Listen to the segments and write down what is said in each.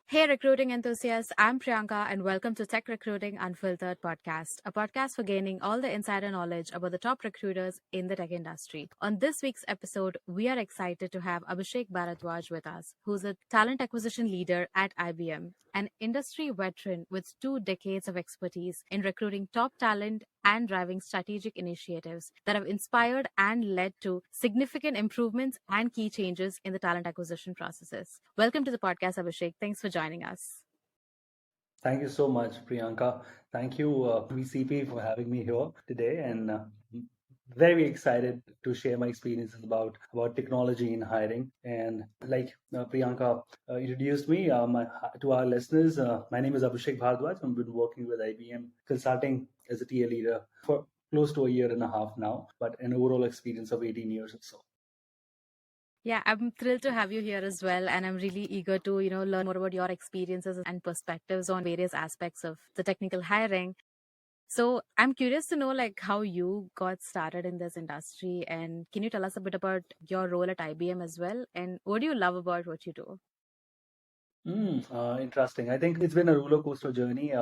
Hey, recruiting enthusiasts, I'm Priyanka, and welcome to Tech Recruiting Unfiltered podcast, a podcast for gaining all the insider knowledge about the top recruiters in the tech industry. On this week's episode, we are excited to have Abhishek Bhardwaj with us, who's a talent acquisition leader at IBM, an industry veteran with 2 decades of expertise in recruiting top talent and driving strategic initiatives that have inspired and led to significant improvements and key changes in the talent acquisition processes. Welcome to the podcast, Abhishek. Thanks for joining us. Thank you so much, Priyanka. Thank you, VCP, for having me here today, and very excited to share my experiences about technology in hiring. And like Priyanka introduced me to our listeners, my name is Abhishek Bhardwaj. I've been working with IBM Consulting as a TA leader for close to a year and a half now, but an overall experience of 18 years or so. Yeah, I'm thrilled to have you here as well. And I'm really eager to, learn more about your experiences and perspectives on various aspects of the technical hiring. So I'm curious to know how you got started in this industry, and can you tell us a bit about your role at IBM as well? And what do you love about what you do? Interesting. I think it's been a roller coaster journey.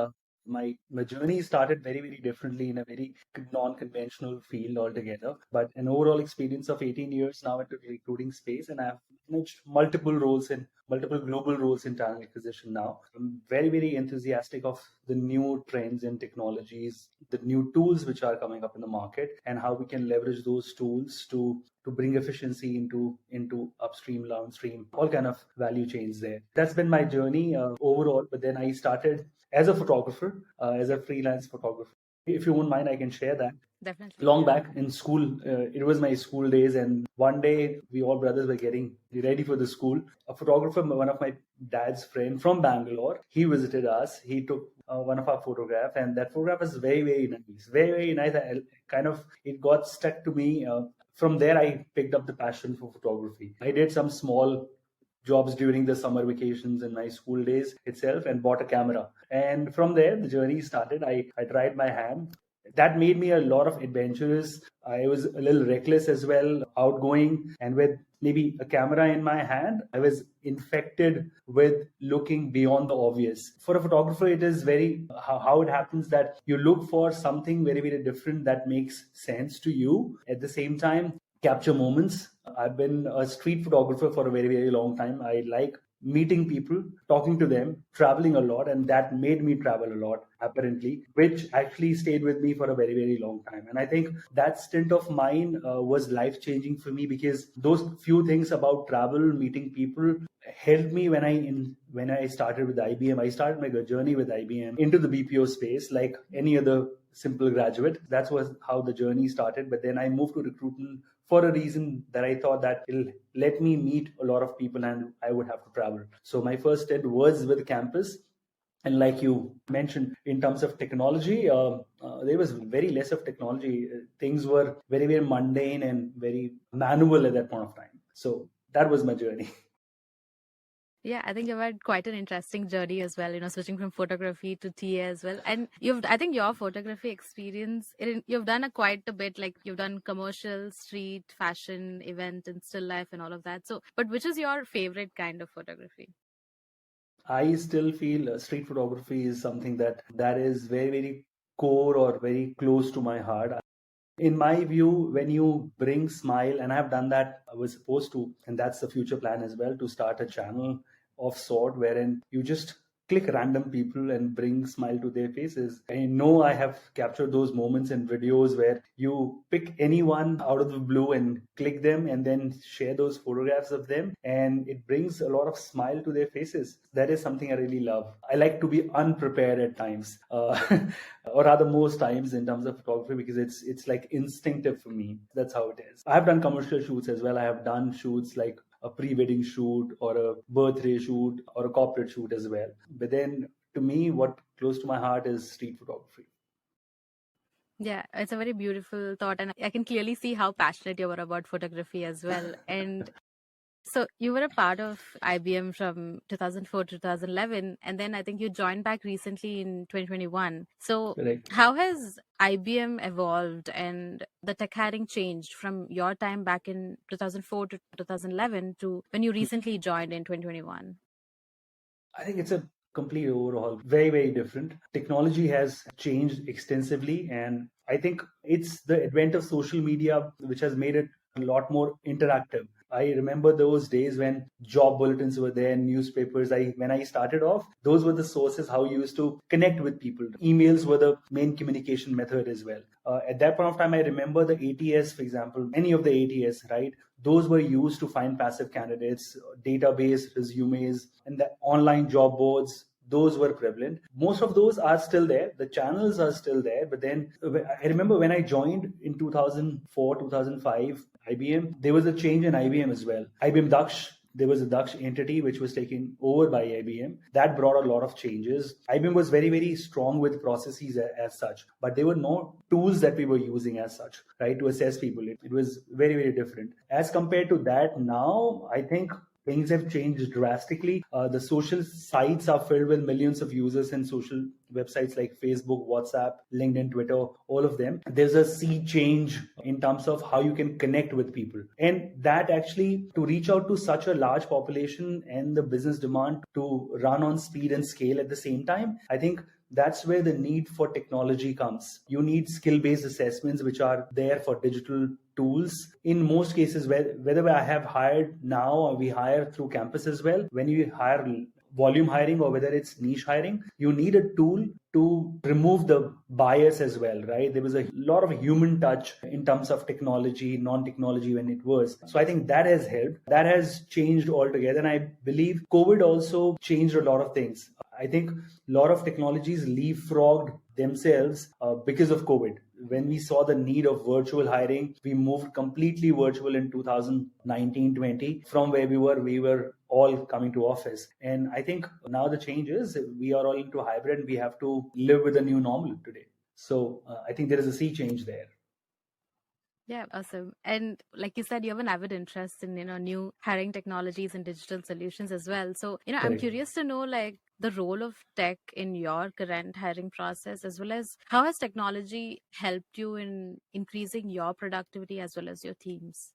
My journey started very differently in a very non-conventional field altogether, but an overall experience of 18 years now into the recruiting space, and I've managed multiple global roles in talent acquisition now. I'm very enthusiastic of the new trends and technologies, the new tools which are coming up in the market, and how we can leverage those tools to bring efficiency into upstream, downstream, all kind of value chains there. That's been my journey overall. But then I started as a photographer, as a freelance photographer. If you won't mind, I can share that. Definitely, Long yeah. back in school, it was my school days, and one day we all brothers were getting ready for the school. A photographer, one of my dad's friend from Bangalore, he visited us. He took one of our photograph, and that photograph was very nice, very nice. Kind of it got stuck to me. From there, I picked up the passion for photography. I did some small jobs during the summer vacations in my school days itself and bought a camera. And from there, the journey started. I tried my hand. That made me a lot of adventurous. I was a little reckless as well, outgoing, and with maybe a camera in my hand, I was infected with looking beyond the obvious. For a photographer, it is very how it happens that you look for something very different that makes sense to you. At the same time, capture moments. I've been a street photographer for a very long time. I like meeting people, talking to them, traveling a lot, and that made me travel a lot, apparently, which actually stayed with me for a very long time. And I think that stint of mine was life changing for me, because those few things about travel, meeting people, helped me when I started with IBM. I started my journey with IBM into the BPO space like any other simple graduate. That was how the journey started. But then I moved to recruitment for a reason that I thought that it'll let me meet a lot of people and I would have to travel. So my first stint was with campus. And like you mentioned, in terms of technology, there was very less of technology. Things were very mundane and very manual at that point of time. So that was my journey. Yeah, I think you've had quite an interesting journey as well, switching from photography to TA as well. And I think your photography experience, you've done quite a bit, like you've done commercial, street, fashion, event, and still life and all of that. So, but which is your favorite kind of photography? I still feel street photography is something that is very core or very close to my heart. In my view, when you bring smile, and I've done that, I was supposed to, and that's the future plan as well, to start a channel of sort wherein you just click random people and bring smile to their faces. I know I have captured those moments in videos where you pick anyone out of the blue and click them and then share those photographs of them, and it brings a lot of smile to their faces. That is something I really love. I like to be unprepared at times, or rather most times, in terms of photography, because it's like instinctive for me. That's how it is. I've done commercial shoots as well. I have done shoots like a pre-wedding shoot or a birthday shoot or a corporate shoot as well. But then, to me, what close to my heart is street photography. Yeah, it's a very beautiful thought, and I can clearly see how passionate you were about photography as well. And so you were a part of IBM from 2004 to 2011, and then I think you joined back recently in 2021. So Correct. how has IBM evolved and the tech hiring changed from your time back in 2004 to 2011 to when you recently joined in 2021? I think it's a complete overhaul, very, very different. Technology has changed extensively, and I think it's the advent of social media which has made it a lot more interactive. I remember those days when job bulletins were there, newspapers. When I started off, those were the sources how you used to connect with people. Emails were the main communication method as well. At that point of time, I remember the ATS, for example, any of the ATS, right? Those were used to find passive candidates, database, resumes, and the online job boards. Those were prevalent. Most of those are still there. The channels are still there. But then I remember when I joined in 2004, 2005, IBM, there was a change in IBM as well. IBM Daksh, there was a Daksh entity which was taken over by IBM. That brought a lot of changes. IBM was very, very strong with processes as such, but there were no tools that we were using as such, right, to assess people. It was very, very different. As compared to that, now I think things have changed drastically. The social sites are filled with millions of users and social websites like Facebook, WhatsApp, LinkedIn, Twitter, all of them. There's a sea change in terms of how you can connect with people. And that actually, to reach out to such a large population and the business demand to run on speed and scale at the same time, I think that's where the need for technology comes. You need skill-based assessments, which are there for digital tools. In most cases, whether I have hired now or we hire through campus as well, when you hire volume hiring or whether it's niche hiring, you need a tool to remove the bias as well, right? There was a lot of human touch in terms of technology, non-technology when it was. So I think that has helped. That has changed altogether. And I believe COVID also changed a lot of things. I think a lot of technologies leapfrogged themselves because of COVID. When we saw the need of virtual hiring, we moved completely virtual in 2019-20. From where we were all coming to office. And I think now the change is we are all into hybrid and we have to live with the new normal today. So I think there is a sea change there. Yeah, awesome. And like you said, you have an avid interest in, new hiring technologies and digital solutions as well. So, I'm Correct. curious to know like the role of tech in your current hiring process, as well as how has technology helped you in increasing your productivity as well as your teams?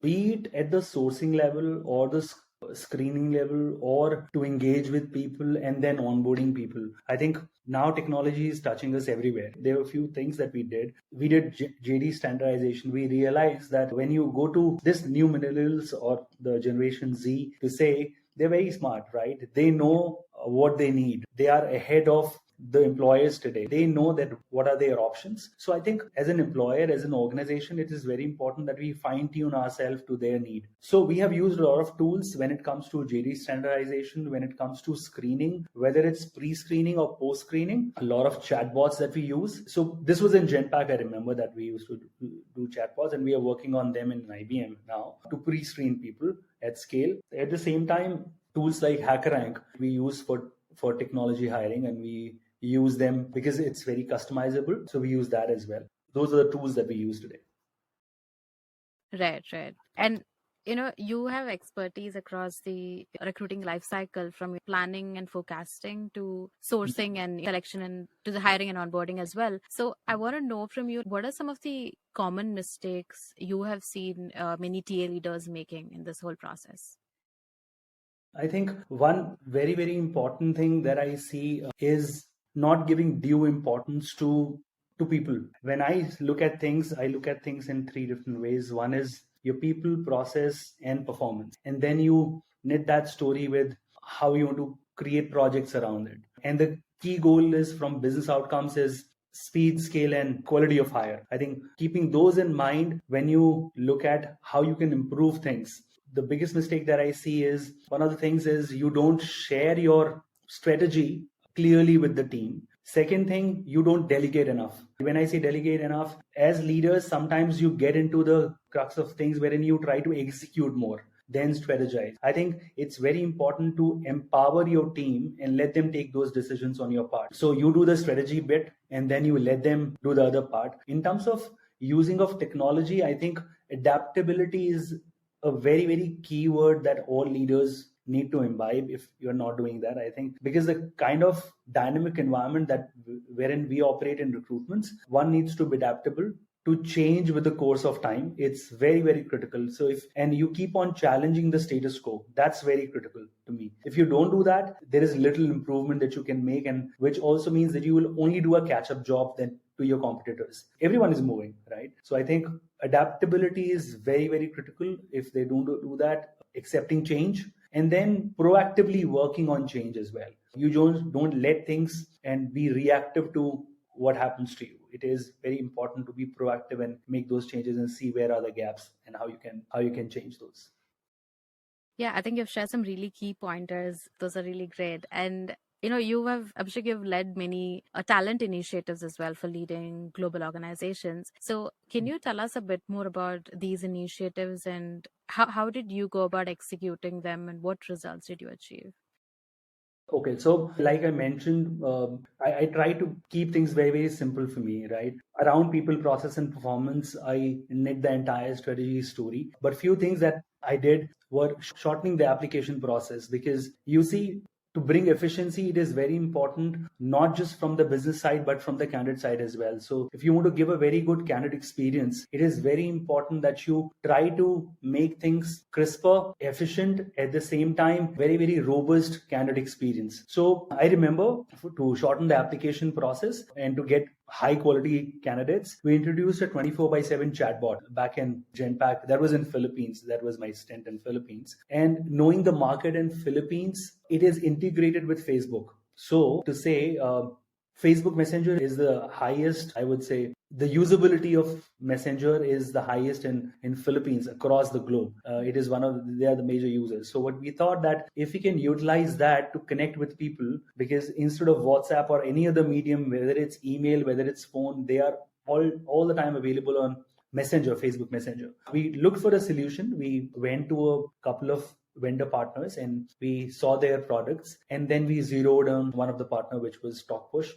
Be it at the sourcing level or the screening level or to engage with people and then onboarding people. I think now technology is touching us everywhere. There are a few things that we did. We did JD standardization. We realized that when you go to this new millennials or the generation Z to say, they're very smart, right? They know what they need. They are ahead of the employers today. They know that what are their options. So I think as an employer, as an organization, it is very important that we fine tune ourselves to their need. So we have used a lot of tools when it comes to JD standardization, when it comes to screening, whether it's pre-screening or post-screening, a lot of chatbots that we use. So this was in Genpact. I remember that we used to do chatbots, and we are working on them in IBM now to pre-screen people at scale. At the same time, tools like HackerRank we use for technology hiring, and we use them because it's very customizable. So we use that as well. Those are the tools that we use today. Right, right. And you have expertise across the recruiting life cycle, from planning and forecasting to sourcing and selection and to the hiring and onboarding as well. So I want to know from you, what are some of the common mistakes you have seen many TA leaders making in this whole process? I think one very, very important thing that I see is not giving due importance to people. When I look at things, I look at things in three different ways. One is your people, process, and performance. And then you knit that story with how you want to create projects around it. And the key goal is from business outcomes is speed, scale, and quality of hire. I think keeping those in mind when you look at how you can improve things. The biggest mistake that I see is one of the things is you don't share your strategy clearly with the team. Second thing, you don't delegate enough. When I say delegate enough, as leaders, sometimes you get into the crux of things wherein you try to execute more then strategize. I think it's very important to empower your team and let them take those decisions on your part. So you do the strategy bit and then you let them do the other part. In terms of using of technology, I think adaptability is a very, very key word that all leaders need to imbibe if you're not doing that. I think because the kind of dynamic environment that wherein we operate in recruitments, one needs to be adaptable. to change with the course of time. It's very, very critical. So and you keep on challenging the status quo, that's very critical to me. If you don't do that, there is little improvement that you can make, and which also means that you will only do a catch-up job then to your competitors. Everyone is moving, right? So I think adaptability is very, very critical. If they don't do that, accepting change, and then proactively working on change as well. You don't let things and be reactive to what happens to you. It is very important to be proactive and make those changes and see where are the gaps and how you can change those. Yeah, I think you've shared some really key pointers. Those are really great. And you have, Abhishek, you've led many talent initiatives as well for leading global organizations. So can you tell us a bit more about these initiatives and how did you go about executing them and what results did you achieve? Okay, so like I mentioned, I try to keep things very, very simple for me, right? Around people, process, and performance, I knit the entire strategy story. But few things that I did were shortening the application process, because you see, to bring efficiency, it is very important, not just from the business side, but from the candidate side as well. So if you want to give a very good candidate experience, it is very important that you try to make things crisper, efficient, at the same time, very, very robust candidate experience. So I remember, to shorten the application process and to get high quality candidates, we introduced a 24/7 chatbot back in Genpact. That was in Philippines. That was my stint in Philippines. And knowing the market in Philippines, it is integrated with Facebook. So to say, Facebook Messenger is the highest, I would say, the usability of Messenger is the highest in Philippines across the globe. It is they are the major users. So what we thought, that if we can utilize that to connect with people, because instead of WhatsApp or any other medium, whether it's email, whether it's phone, they are all the time available on Messenger, Facebook Messenger. We looked for a solution. We went to a couple of vendor partners and we saw their products, and then we zeroed on one of the partner, which was StockPush.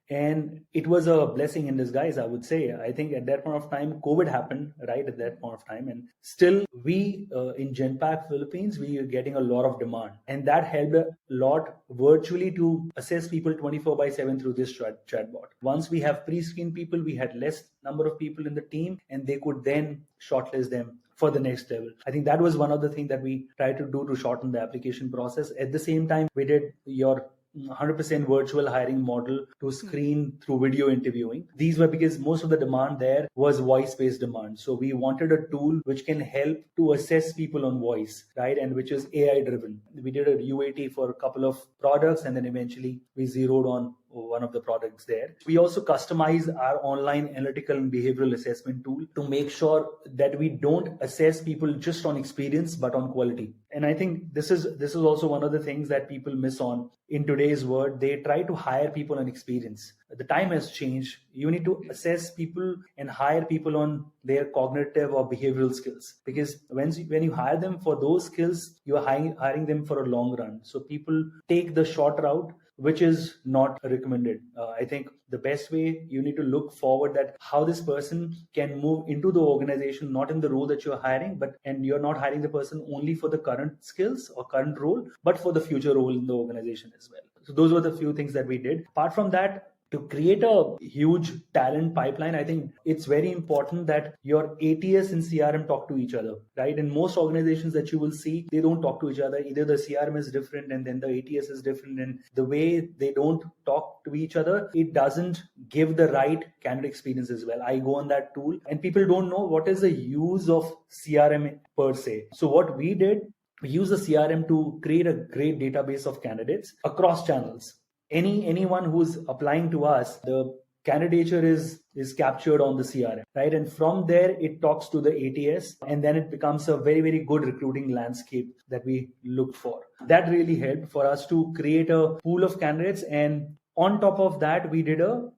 And it was a blessing in disguise, I would say. I think at that point of time, COVID happened right at that point of time. And still we, in Genpact Philippines, we are getting a lot of demand. And that helped a lot virtually to assess people 24/7 through this chatbot. Once we have pre-screened people, we had less number of people in the team, and they could then shortlist them for the next level. I think that was one of the things that we tried to do to shorten the application process. At the same time, we did your 100% virtual hiring model to screen through video interviewing. These were because most of the demand there was voice-based demand. So we wanted a tool which can help to assess people on voice, right? And which is AI driven. We did a UAT for a couple of products, and then eventually we zeroed on one of the products there. We also customize our online analytical and behavioral assessment tool to make sure that we don't assess people just on experience, but on quality. And I think this is also one of the things that people miss on in today's world. They try to hire people on experience. The time has changed. You need to assess people and hire people on their cognitive or behavioral skills, because when you hire them for those skills, you are hiring them for a long run. So people take the short route, which is not recommended. I think the best way, you need to look forward that how this person can move into the organization, not in the role that you're hiring, and you're not hiring the person only for the current skills or current role, but for the future role in the organization as well. So those were the few things that we did. Apart from that, to create a huge talent pipeline, I think it's very important that your ATS and CRM talk to each other, right? In most organizations that you will see, they don't talk to each other. Either the CRM is different and then the ATS is different, and the way they don't talk to each other, it doesn't give the right candidate experience as well. I go on that tool and people don't know what is the use of CRM per se. So what we did, we use the CRM to create a great database of candidates across channels. Anyone who's applying to us, the candidature is captured on the CRM, right? And from there, it talks to the ATS, and then it becomes a very, very good recruiting landscape that we look for. That really helped for us to create a pool of candidates. And on top of that, we did a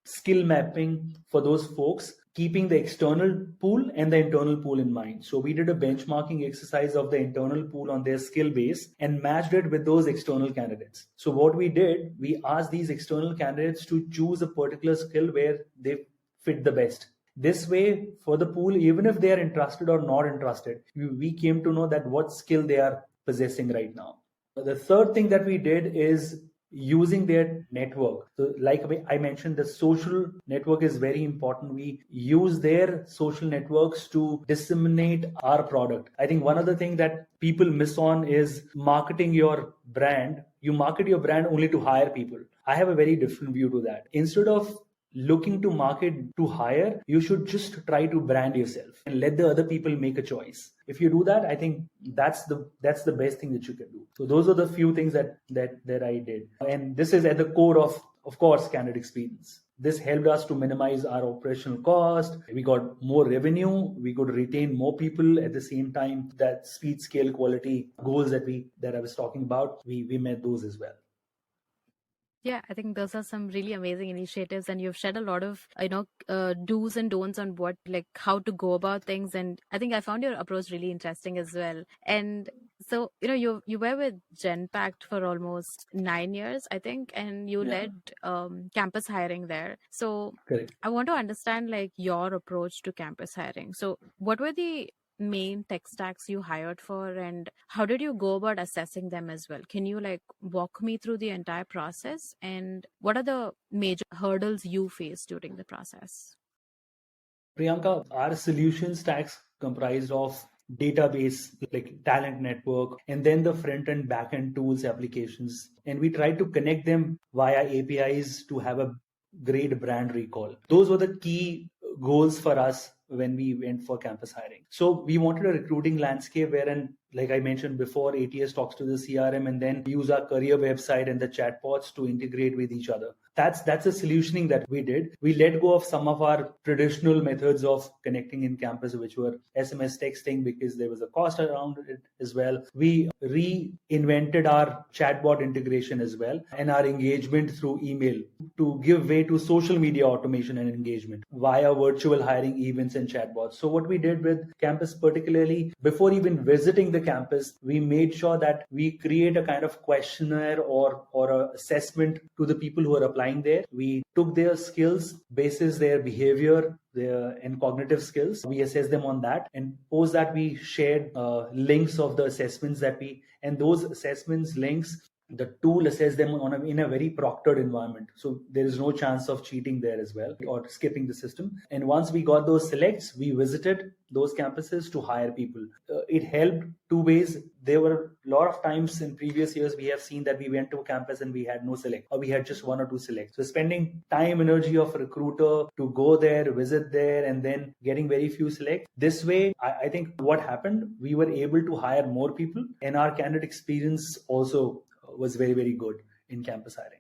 skill mapping for those folks, keeping the external pool and the internal pool in mind. So we did a benchmarking exercise of the internal pool on their skill base and matched it with those external candidates. So what we did, we asked these external candidates to choose a particular skill where they fit the best. This way, for the pool, even if they are interested or not interested, we came to know that what skill they are possessing right now. The third thing that we did is using their network. So like I mentioned, the social network is very important. We use their social networks to disseminate our product. I think one other thing that people miss on is marketing your brand. You market your brand only to hire people. I have a very different view to that. Instead of looking to market to hire, you should just try to brand yourself and let the other people make a choice. If you do that, I think that's the best thing that you can do. So those are the few things that I did, and this is at the core of course, candidate experience. This helped us to minimize our operational cost. We got more revenue. We could retain more people at the same time. That speed, scale, quality goals that I was talking about, we met those as well. Yeah, I think those are some really amazing initiatives, and you've shared a lot of do's and don'ts on what, like, how to go about things. And I think I found your approach really interesting as well. And so you were with Genpact for almost 9 years, I think, and you led campus hiring there. So Correct. I want to understand like your approach to campus hiring. So what were the main tech stacks you hired for, and how did you go about assessing them as well? Can you like walk me through the entire process, and what are the major hurdles you faced during the process? Priyanka, our solution stacks comprised of database like talent network, and then the front and back end tools applications, and we tried to connect them via APIs to have a great brand recall. Those were the key goals for us when we went for campus hiring. So we wanted a recruiting landscape wherein, like I mentioned before, ATS talks to the CRM, and then use our career website and the chatbots to integrate with each other. That's a solutioning that we did. We let go of some of our traditional methods of connecting in campus, which were SMS texting, because there was a cost around it as well. We reinvented our chatbot integration as well, and our engagement through email to give way to social media automation and engagement via virtual hiring events and chatbots. So what we did with campus, particularly before even visiting the campus, we made sure that we create a kind of questionnaire or a assessment to the people who are applying there. We took their skills, basis their behavior, and cognitive skills. We assessed them on that, and post that we shared links of the assessments and those assessments links, the tool assess them in a very proctored environment. So there is no chance of cheating there as well or skipping the system. And once we got those selects, we visited those campuses to hire people. It helped two ways. There were a lot of times in previous years we have seen that we went to a campus and we had no select, or we had just one or two selects. So spending time, energy of a recruiter to go there, visit there, and then getting very few selects. This way, I think what happened, we were able to hire more people, and our candidate experience also was very, very good in campus hiring.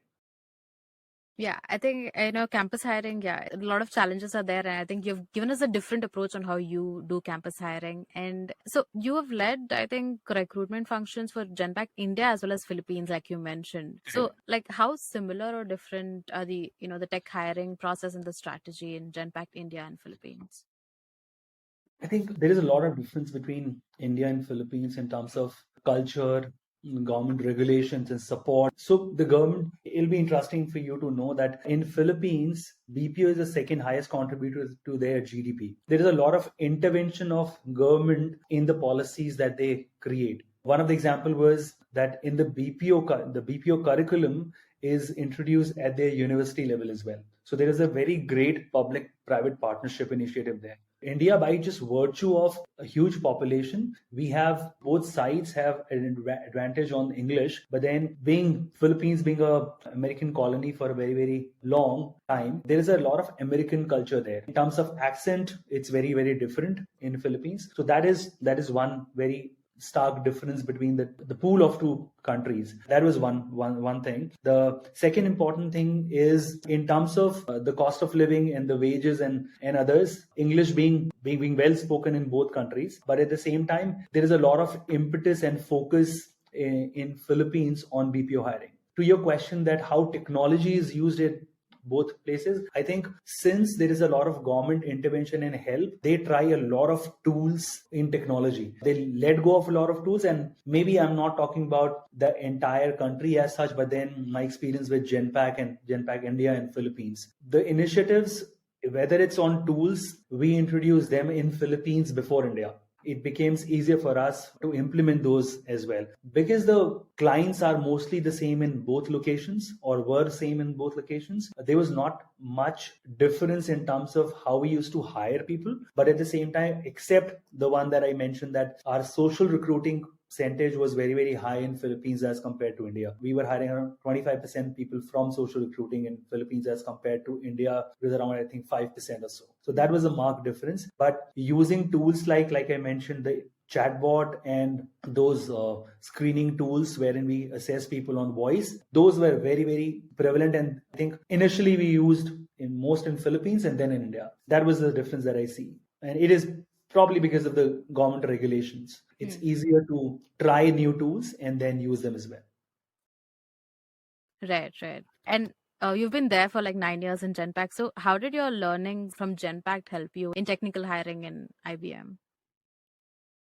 Yeah, I think campus hiring, yeah, a lot of challenges are there, and I think you've given us a different approach on how you do campus hiring. And so you have led, I think, recruitment functions for Genpact India as well as Philippines, like you mentioned. So like how similar or different are the tech hiring process and the strategy in Genpact India and Philippines? I think there is a lot of difference between India and Philippines in terms of culture, government regulations and support. So the government, it'll be interesting for you to know that in Philippines, BPO is the second highest contributor to their GDP. There is a lot of intervention of government in the policies that they create. One of the example was that in the BPO curriculum is introduced at their university level as well. So there is a very great public-private partnership initiative there. India, by just virtue of a huge population, we have both sides have an advantage on English, but then Philippines being a American colony for a very, very long time, there is a lot of American culture there. In terms of accent, it's very, very different in Philippines. So that is one very stark difference between the pool of two countries. That was one thing. The second important thing is in terms of the cost of living and the wages and others, English being well spoken in both countries. But at the same time, there is a lot of impetus and focus in Philippines on BPO hiring. To your question that how technology is used in both places, I think since there is a lot of government intervention and help, they try a lot of tools in technology. They let go of a lot of tools, and maybe I'm not talking about the entire country as such, but then my experience with Genpact India and Philippines. The initiatives, whether it's on tools, we introduced them in Philippines before India. it becomes easier for us to implement those as well. Because the clients are mostly the same in both locations or were same in both locations, there was not much difference in terms of how we used to hire people. But at the same time, except the one that I mentioned, that our social recruiting percentage was very, very high in Philippines as compared to India. We were hiring around 25% people from social recruiting in Philippines as compared to India with around, I think, 5% or so. So that was a marked difference. But using tools like I mentioned, the chatbot and those screening tools wherein we assess people on voice, those were very, very prevalent. And I think initially we used in Philippines and then in India. That was the difference that I see. And it is probably because of the government regulations. It's easier to try new tools and then use them as well. Right. And you've been there for like 9 years in Genpact. So how did your learning from Genpact help you in technical hiring in IBM?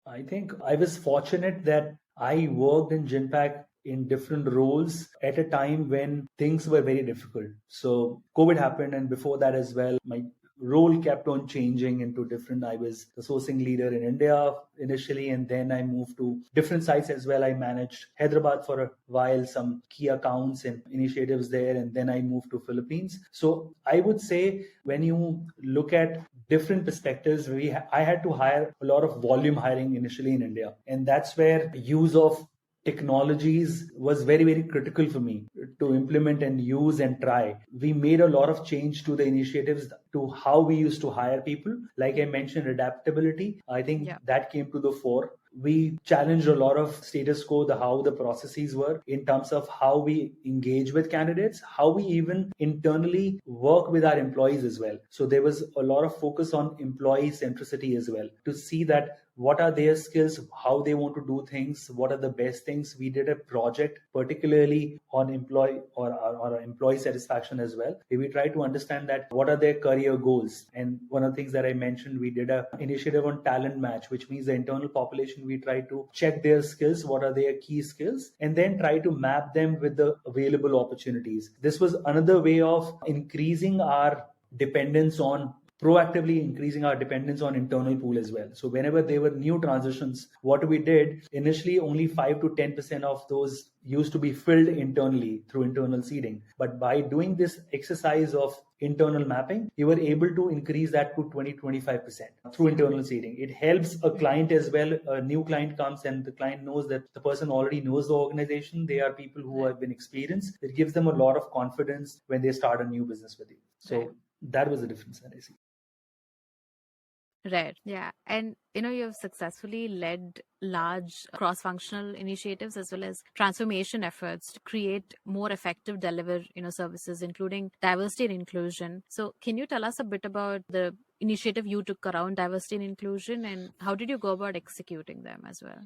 I think I was fortunate that I worked in Genpact in different roles at a time when things were very difficult. So COVID happened, and before that as well, my role kept on changing into different. I was the sourcing leader in India initially, and then I moved to different sites as well. I managed Hyderabad for a while, some key accounts and initiatives there, and then I moved to Philippines. So I would say when you look at different perspectives, I had to hire a lot of volume hiring initially in India, and that's where use of technologies was very, very critical for me to implement and use and try. We made a lot of change to the initiatives, to how we used to hire people. Like I mentioned, adaptability, I think that came to the fore. We challenged a lot of status quo, how the processes were in terms of how we engage with candidates, how we even internally work with our employees as well. So there was a lot of focus on employee centricity as well, to see that what are their skills, how they want to do things, what are the best things. We did a project particularly on employee or employee satisfaction as well. We try to understand that what are their career goals. And one of the things that I mentioned, we did an initiative on talent match, which means the internal population, we try to check their skills, what are their key skills, and then try to map them with the available opportunities. This was another way of increasing our dependence on proactively increasing our dependence on internal pool as well. So whenever there were new transitions, what we did initially, only 5 to 10% of those used to be filled internally through internal seeding. But by doing this exercise of internal mapping, you were able to increase that to 20-25% through internal seeding. It helps a client as well. A new client comes and the client knows that the person already knows the organization. They are people who have been experienced. It gives them a lot of confidence when they start a new business with you. So that was the difference that I see. Right. Yeah. And you've successfully led large cross-functional initiatives as well as transformation efforts to create more effective deliver, services, including diversity and inclusion. So can you tell us a bit about the initiative you took around diversity and inclusion, and how did you go about executing them as well?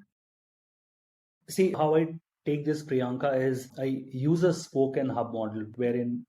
See, how I take this, Priyanka, is I use a spoke and hub model wherein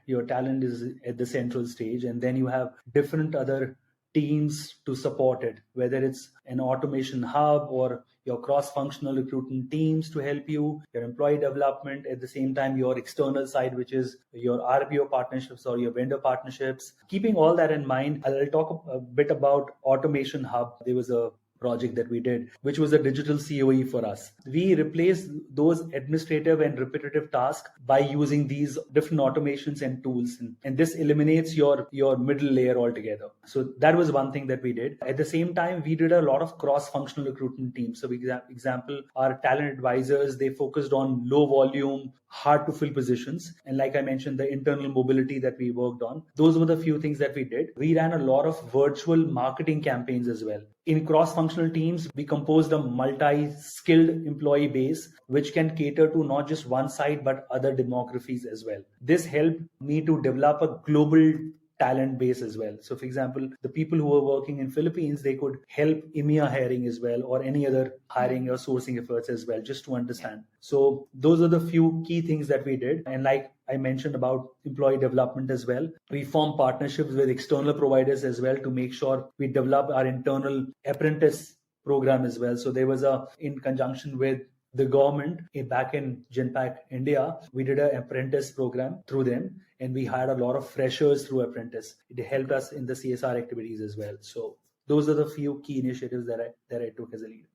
your talent is at the central stage, and then you have different other teams to support it, whether it's an automation hub or your cross-functional recruiting teams to help you, your employee development, at the same time your external side, which is your RPO partnerships or your vendor partnerships. Keeping all that in mind, I'll talk a bit about automation hub. There was a project that we did, which was a digital COE for us. We replaced those administrative and repetitive tasks by using these different automations and tools. And this eliminates your middle layer altogether. So that was one thing that we did. At the same time, we did a lot of cross-functional recruitment teams. So, example, our talent advisors, they focused on low volume, hard to fill positions. And like I mentioned, the internal mobility that we worked on, those were the few things that we did. We ran a lot of virtual marketing campaigns as well. In cross-functional teams, we composed a multi-skilled employee base, which can cater to not just one side, but other demographies as well. This helped me to develop a global talent base as well. So for example, the people who were working in Philippines, they could help EMEA hiring as well, or any other hiring or sourcing efforts as well, just to understand. So those are the few key things that we did. And like I mentioned about employee development as well, we formed partnerships with external providers as well to make sure we develop our internal apprentice program as well. So there was in conjunction with the government back in Genpact India, we did an apprentice program through them, and we hired a lot of freshers through apprentice. It helped us in the CSR activities as well. So those are the few key initiatives that I took as a leader.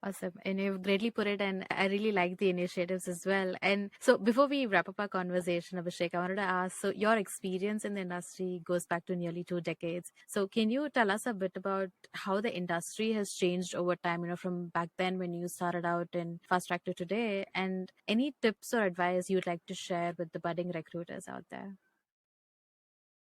Awesome. And you've greatly put it, and I really like the initiatives as well. And so before we wrap up our conversation, Abhishek, I wanted to ask, so your experience in the industry goes back to nearly 2 decades. So can you tell us a bit about how the industry has changed over time, from back then when you started out in Fast Track to today, and any tips or advice you'd like to share with the budding recruiters out there?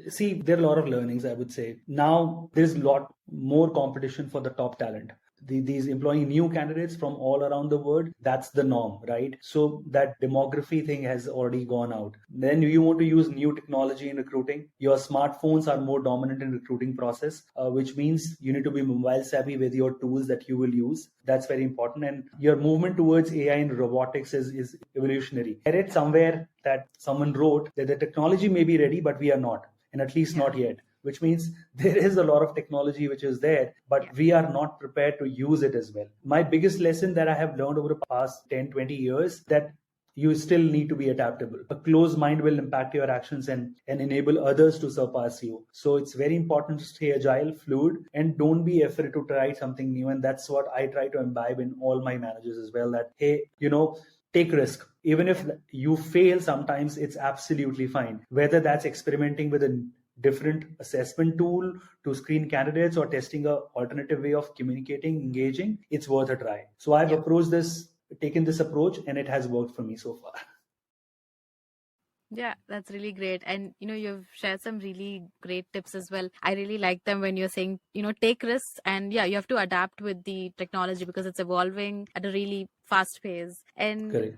See, there are a lot of learnings, I would say. Now, there's a lot more competition for the top talent. These employing new candidates from all around the world, that's the norm, right? So that demography thing has already gone out. Then you want to use new technology in recruiting. Your smartphones are more dominant in recruiting process, which means you need to be mobile savvy with your tools that you will use. That's very important. And your movement towards AI and robotics is evolutionary. I read somewhere that someone wrote that the technology may be ready, but we are not, and at least not yet, which means there is a lot of technology which is there, but we are not prepared to use it as well. My biggest lesson that I have learned over the past 10, 20 years, that you still need to be adaptable. A closed mind will impact your actions and enable others to surpass you. So it's very important to stay agile, fluid, and don't be afraid to try something new. And that's what I try to imbibe in all my managers as well, that, hey, take risk. Even if you fail sometimes, it's absolutely fine. Whether that's experimenting with a different assessment tool to screen candidates or testing an alternative way of communicating, engaging, it's worth a try. So I've taken this approach, and it has worked for me so far. Yeah, that's really great. And, you've shared some really great tips as well. I really like them when you're saying, take risks, and you have to adapt with the technology because it's evolving at a really fast pace. And Correct.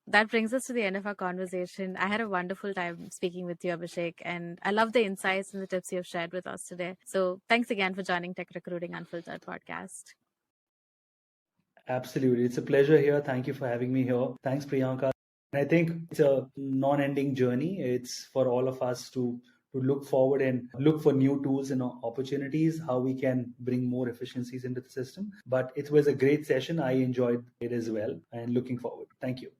That brings us to the end of our conversation. I had a wonderful time speaking with you, Abhishek, and I love the insights and the tips you've shared with us today. So thanks again for joining Tech Recruiting Unfiltered podcast. Absolutely. It's a pleasure here. Thank you for having me here. Thanks, Priyanka. And I think it's a non-ending journey. It's for all of us to look forward and look for new tools and opportunities, how we can bring more efficiencies into the system. But it was a great session. I enjoyed it as well, and looking forward. Thank you.